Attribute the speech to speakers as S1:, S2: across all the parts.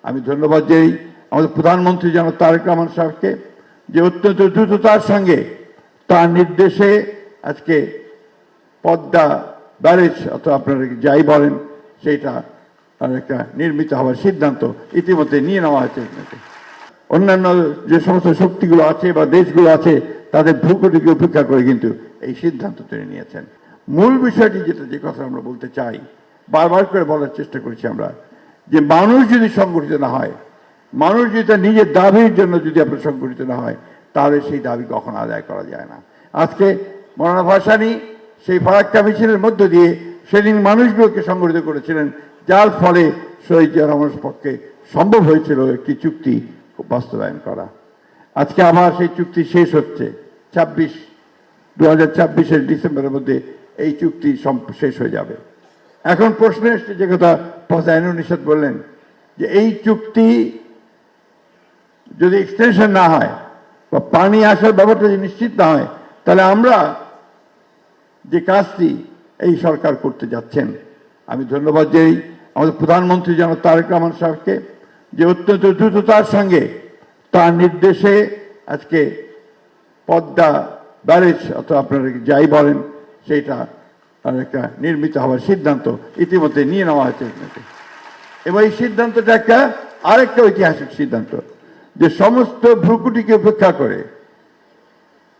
S1: আমি ধন্যবাদ জানাই আমাদের প্রধানমন্ত্রী জনাব তারেক রহমান সাহেবকে যে অত্যন্ত দ্রুততার সঙ্গে তার নির্দেশে আজকে পদ্মা ব্যারেজ অথবা আপনারা যাই বলেন সেইটা একটা নির্মিত হওয়ার সিদ্ধান্ত ইতিমধ্যে নিয়ে নেওয়া হয়েছে। অন্যান্য যে সমস্ত শক্তিগুলো আছে বা দেশগুলো আছে তাদের ভূকটিকে উপেক্ষা করে কিন্তু এই সিদ্ধান্ত তিনি নিয়েছেন। মূল বিষয়টি যে কথা আমরা বলতে চাই, বারবার করে বলার চেষ্টা করেছি আমরা, যে মানুষ যদি সংগঠিত না হয়, মানুষ যদি তার নিজের দাবির জন্য যদি আপনার সংগঠিত না হয়, তাহলে সেই দাবি কখনো আদায় করা যায় না। আজকে মৌলানা ভাসানী সেই ফারাক্কা মিছিলের মধ্য দিয়ে সেদিন মানুষগুলোকে সংগঠিত করেছিলেন, যার ফলে শহীদ জিয়া রহমানের পক্ষে সম্ভব হয়েছিল একটি চুক্তি বাস্তবায়ন করা। আজকে আবার সেই চুক্তি শেষ হচ্ছে 2026 ডিসেম্বরের মধ্যে এই চুক্তি শেষ হয়ে যাবে। এখন প্রশ্ন এসছে যে কথা আইনুল নিশাত বললেন, যে এই চুক্তি যদি এক্সটেনশন না হয় বা পানি আসার ব্যাপারটা যদি নিশ্চিত না হয়, তাহলে আমরা যে কাজটি এই সরকার করতে যাচ্ছেন, আমি ধন্যবাদ জানাই আমাদের প্রধানমন্ত্রী জনাব তারেক রহমান সাহেবকে যে অত্যন্ত দ্রুততার সঙ্গে তার নির্দেশে আজকে পদ্মা ব্যারেজ অথবা আপনারা যাই বলেন সেইটা একটা নির্মিত হওয়ার সিদ্ধান্ত ইতিমধ্যে নিয়ে নেওয়া হয়েছে। এবং এই সিদ্ধান্তটা আরেকটা ঐতিহাসিক সিদ্ধান্ত, যে সমস্ত ভ্রুকুটিকে উপেক্ষা করে,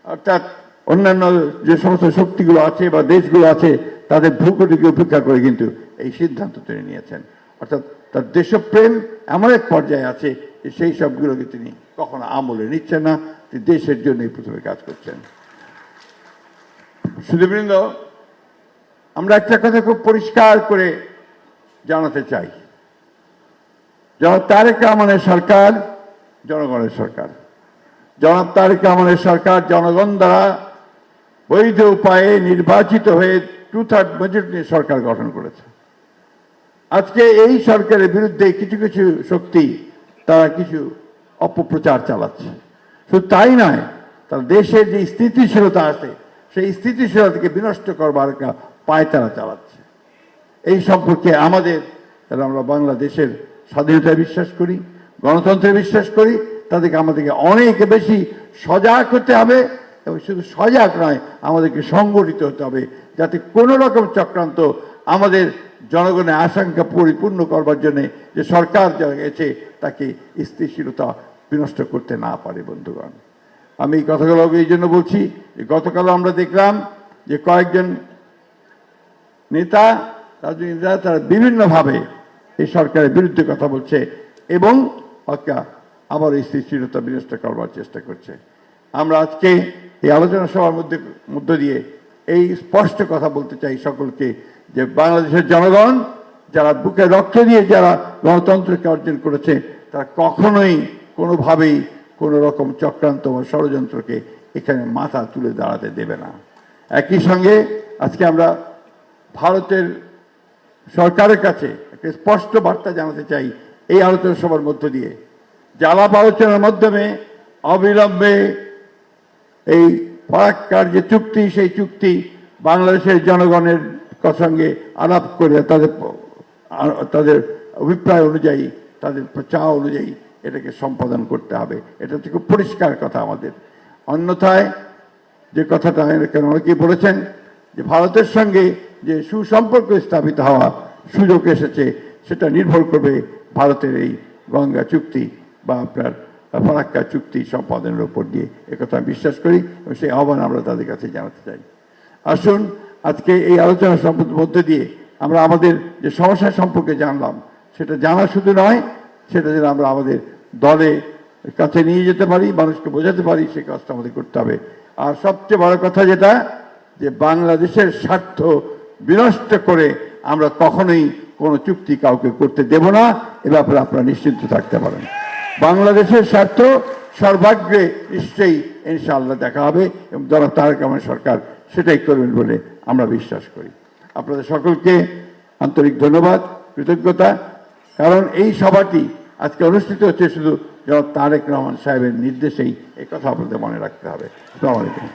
S1: অর্থাৎ অন্যান্য যে সমস্ত শক্তিগুলো আছে বা দেশগুলো আছে তাদের ভূকুটিকে উপেক্ষা করে কিন্তু এই সিদ্ধান্ত তিনি নিয়েছেন। অর্থাৎ তার দেশপ্রেম এমন এক পর্যায়ে আছে যে সেই সবগুলোকে তিনি কখনো আমলে নিচ্ছেন না, তিনি দেশের জন্যই প্রথমে কাজ করছেন। সুধীবৃন্দ, আমরা একটা কথা খুব পরিষ্কার করে জানাতে চাই, জনাব তারেক রহমানের সরকার জনগণের সরকার। জনাব তারেক রহমানের সরকার জনগণ দ্বারা বৈধ উপায়ে নির্বাচিত হয়ে 2/3 মেজরিটি নিয়ে সরকার গঠন করেছে। আজকে এই সরকারের বিরুদ্ধে কিছু কিছু শক্তি তারা কিছু অপপ্রচার চালাচ্ছে। শুধু তাই নয়, তার দেশের যে স্থিতিশীলতা আছে সেই স্থিতিশীলতাকে বিনষ্ট করবার একটা পায়তারা চালাচ্ছে। এই সম্পর্কে আমাদের, যারা আমরা বাংলাদেশের স্বাধীনতায় বিশ্বাস করি, গণতন্ত্রে বিশ্বাস করি, তাদেরকে আমাদেরকে অনেক বেশি সজাগ হতে হবে। এবং শুধু সজাগ নয়, আমাদেরকে সংগঠিত হতে হবে, যাতে কোনো রকম চক্রান্ত আমাদের জনগণের আশঙ্কা পরিপূর্ণ করবার জন্যে যে সরকার যা গেছে তাকে স্থিতিশীলতা বিনষ্ট করতে না পারে। বন্ধুগণ, আমি এই কথাগুলো এই জন্য বলছি যে গতকাল আমরা দেখলাম যে কয়েকজন নেতা, রাজনীতিরা, তারা বিভিন্নভাবে এই সরকারের বিরুদ্ধে কথা বলছে এবং আবার এই স্থিতিশীলতা বিনষ্ট করবার চেষ্টা করছে। আমরা আজকে এই আলোচনা সভার মধ্য দিয়ে এই স্পষ্ট কথা বলতে চাই সকলকে, যে বাংলাদেশের জনগণ যারা বুকে রক্ত দিয়ে যারা গণতন্ত্রকে অর্জন করেছে, তারা কখনোই কোনোভাবেই কোনো রকম চক্রান্ত বা ষড়যন্ত্রকে এখানে মাথা তুলে দাঁড়াতে দেবে না। একই সঙ্গে আজকে আমরা ভারতের সরকারের কাছে একটা স্পষ্ট বার্তা জানাতে চাই এই আলোচনা সভার মধ্য দিয়ে, যে আলাপ আলোচনার মাধ্যমে অবিলম্বে এই ফারাক্কার যে চুক্তি, সেই চুক্তি বাংলাদেশের জনগণের সঙ্গে আলাপ করে তাদের অভিপ্রায় অনুযায়ী, তাদের চাওয়া অনুযায়ী এটাকে সম্পাদন করতে হবে। এটা হচ্ছে খুব পরিষ্কার কথা আমাদের। অন্যথায় যে কথাটা অনেকেই বলেছেন যে ভারতের সঙ্গে যে সুসম্পর্ক স্থাপিত হওয়া সুযোগ এসেছে, সেটা নির্ভর করবে ভারতের এই গঙ্গা চুক্তি বা আপনার ফারাক্কা চুক্তি সম্পাদনের উপর দিয়ে। একথা আমি বিশ্বাস করি এবং সেই আহ্বান আমরা তাদের কাছে জানাতে চাই। আসুন আজকে এই আলোচনা মধ্যে দিয়ে আমরা আমাদের যে সমস্যা সম্পর্কে জানলাম, সেটা জানা শুধু নয়, সেটা যেন আমরা আমাদের দলে কাছে নিয়ে যেতে পারি, মানুষকে বোঝাতে পারি, সেই কাজটা আমাদের করতে হবে। আর সবচেয়ে বড় কথা যেটা, যে বাংলাদেশের স্বার্থ বিনষ্ট করে আমরা কখনোই কোনো চুক্তি কাউকে করতে দেব না, এ ব্যাপারে আপনারা নিশ্চিন্ত থাকতে পারেন। বাংলাদেশের স্বার্থ সর্বাগ্রে নিশ্চয়ই ইনশাআল্লাহ দেখা হবে এবং জনাব তারেক রহমান সরকার সেটাই করবেন বলে আমরা বিশ্বাস করি। আপনাদের সকলকে আন্তরিক ধন্যবাদ, কৃতজ্ঞতা। কারণ এই সভাটি আজকে অনুষ্ঠিত হচ্ছে শুধু জনাব তারেক রহমান সাহেবের নির্দেশেই, এই কথা আপনাদের মনে রাখতে হবে। আসসালামু আলাইকুম।